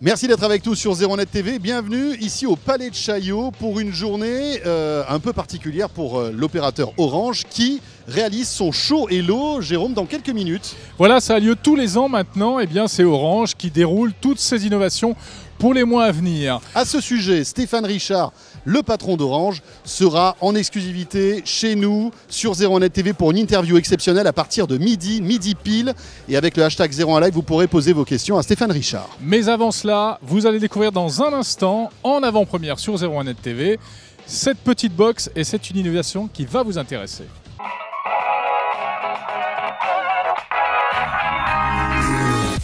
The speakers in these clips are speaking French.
Merci d'être avec nous sur 01net TV. Bienvenue ici au Palais de Chaillot pour une journée un peu particulière pour l'opérateur Orange qui réalise son show Hello, Jérôme, dans quelques minutes. Voilà, ça a lieu tous les ans maintenant. Eh bien, c'est Orange qui déroule toutes ces innovations pour les mois à venir. À ce sujet, Stéphane Richard, le patron d'Orange, sera en exclusivité chez nous sur 01net TV pour une interview exceptionnelle à partir de midi pile. Et avec le hashtag 01 Live, vous pourrez poser vos questions à Stéphane Richard. Mais avant cela, vous allez découvrir dans un instant, en avant-première sur 01net TV, cette petite box et c'est une innovation qui va vous intéresser.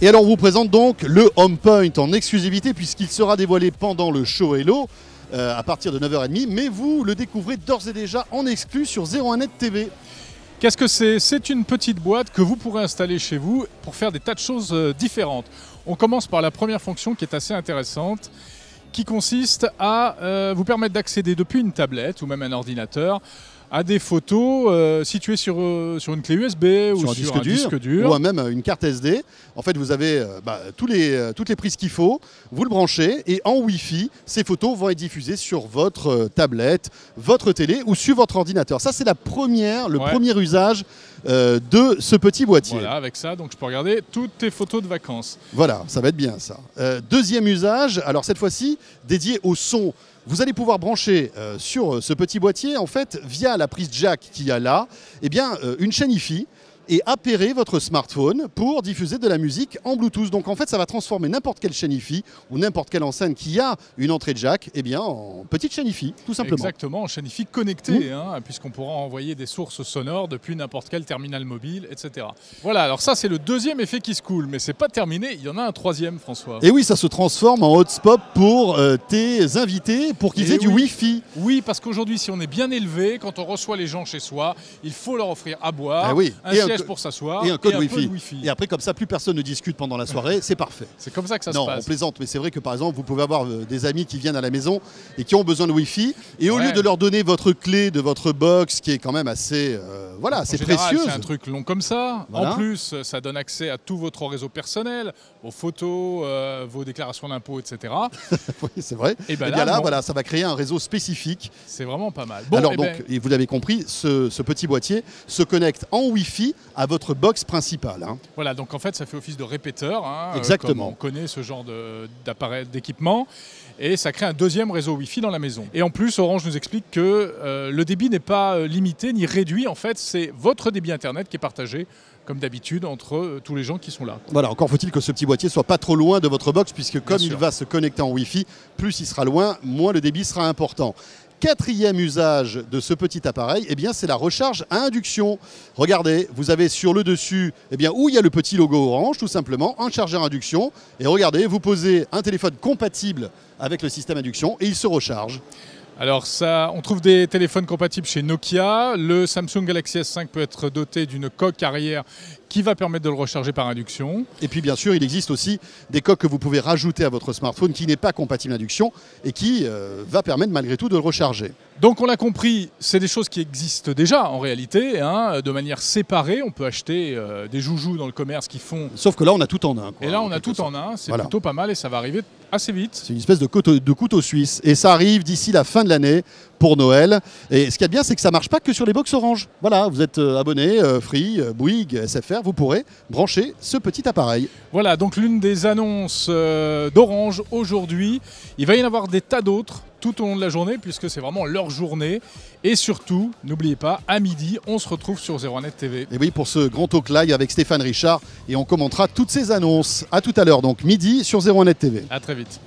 Et alors on vous présente donc le Home Point en exclusivité puisqu'il sera dévoilé pendant le show Hello à partir de 9h30. Mais vous le découvrez d'ores et déjà en exclu sur 01net TV. Qu'est-ce que c'est? C'est une petite boîte que vous pourrez installer chez vous pour faire des tas de choses différentes. On commence par la première fonction qui est assez intéressante, qui consiste à vous permettre d'accéder depuis une tablette ou même un ordinateur à des photos situées sur une clé USB ou sur un disque dur. Ou même une carte SD. En fait, vous avez toutes les prises qu'il faut, vous le branchez et en Wi-Fi, ces photos vont être diffusées sur votre tablette, votre télé ou sur votre ordinateur. Ça, c'est le premier usage de ce petit boîtier. Voilà, avec ça, donc je peux regarder toutes tes photos de vacances. Voilà, ça va être bien ça. Deuxième usage, alors cette fois-ci, dédié au son. Vous allez pouvoir brancher sur ce petit boîtier, en fait, via la prise jack qu'il y a là, une chaîne Hi-Fi et appairer votre smartphone pour diffuser de la musique en Bluetooth. Donc en fait, ça va transformer n'importe quelle chaîne Hi-Fi ou n'importe quelle enceinte qui a une entrée jack en petite chaîne Hi-Fi, tout simplement. Exactement, en chaîne Hi-Fi connectée, puisqu'on pourra envoyer des sources sonores depuis n'importe quel terminal mobile, etc. Voilà, alors ça c'est le deuxième effet qui se coule, mais c'est pas terminé, il y en a un troisième, François. Et oui, ça se transforme en hotspot pour tes invités, pour qu'ils aient du Wi-Fi. Oui, parce qu'aujourd'hui, si on est bien élevé, quand on reçoit les gens chez soi, il faut leur offrir à boire, un siège pour s'asseoir et un code Wi-Fi. Et après, comme ça, plus personne ne discute pendant la soirée, c'est parfait. C'est comme ça que ça se passe. Non, on plaisante, mais c'est vrai que par exemple, vous pouvez avoir des amis qui viennent à la maison et qui ont besoin de Wi-Fi, et au lieu de leur donner votre clé de votre box, qui est quand même assez, assez précieuse. C'est un truc long comme ça. Voilà. En plus, ça donne accès à tout votre réseau personnel, vos photos, vos déclarations d'impôts, etc. Oui, c'est vrai. Et bien là, voilà, ça va créer un réseau spécifique. C'est vraiment pas mal. Bon, alors et vous l'avez compris, ce petit boîtier se connecte en Wi-Fi à votre box principale. Voilà, donc en fait, ça fait office de répéteur. Exactement. Comme on connaît ce genre d'appareil, d'équipement. Et ça crée un deuxième réseau Wi-Fi dans la maison. Et en plus, Orange nous explique que le débit n'est pas limité ni réduit. En fait, c'est votre débit Internet qui est partagé, comme d'habitude, entre tous les gens qui sont là. Voilà, encore faut-il que ce petit boîtier soit pas trop loin de votre box, puisque comme il va se connecter en Wi-Fi, plus il sera loin, moins le débit sera important. Quatrième usage de ce petit appareil, c'est la recharge à induction. Regardez, vous avez sur le dessus où il y a le petit logo Orange, tout simplement, un chargeur induction. Et regardez, vous posez un téléphone compatible avec le système induction et il se recharge. Alors ça, on trouve des téléphones compatibles chez Nokia. Le Samsung Galaxy S5 peut être doté d'une coque arrière qui va permettre de le recharger par induction. Et puis bien sûr, il existe aussi des coques que vous pouvez rajouter à votre smartphone qui n'est pas compatible induction et qui va permettre malgré tout de le recharger. Donc on l'a compris, c'est des choses qui existent déjà en réalité, de manière séparée. On peut acheter des joujoux dans le commerce qui font... Sauf que là, on a tout en un. Et là, on a tout en un, c'est plutôt pas mal et ça va arriver assez vite. C'est une espèce de couteau suisse. Et ça arrive d'ici la fin de l'année pour Noël. Et ce qu'il y a de bien, c'est que ça ne marche pas que sur les box Orange. Voilà, vous êtes abonné, Free, Bouygues, SFR, vous pourrez brancher ce petit appareil. Voilà, donc l'une des annonces d'Orange aujourd'hui. Il va y en avoir des tas d'autres tout au long de la journée, puisque c'est vraiment leur journée. Et surtout, n'oubliez pas, à midi, on se retrouve sur 01net TV. Et oui, pour ce grand talk live avec Stéphane Richard. Et on commentera toutes ces annonces. À tout à l'heure, donc midi sur 01net TV. À très vite.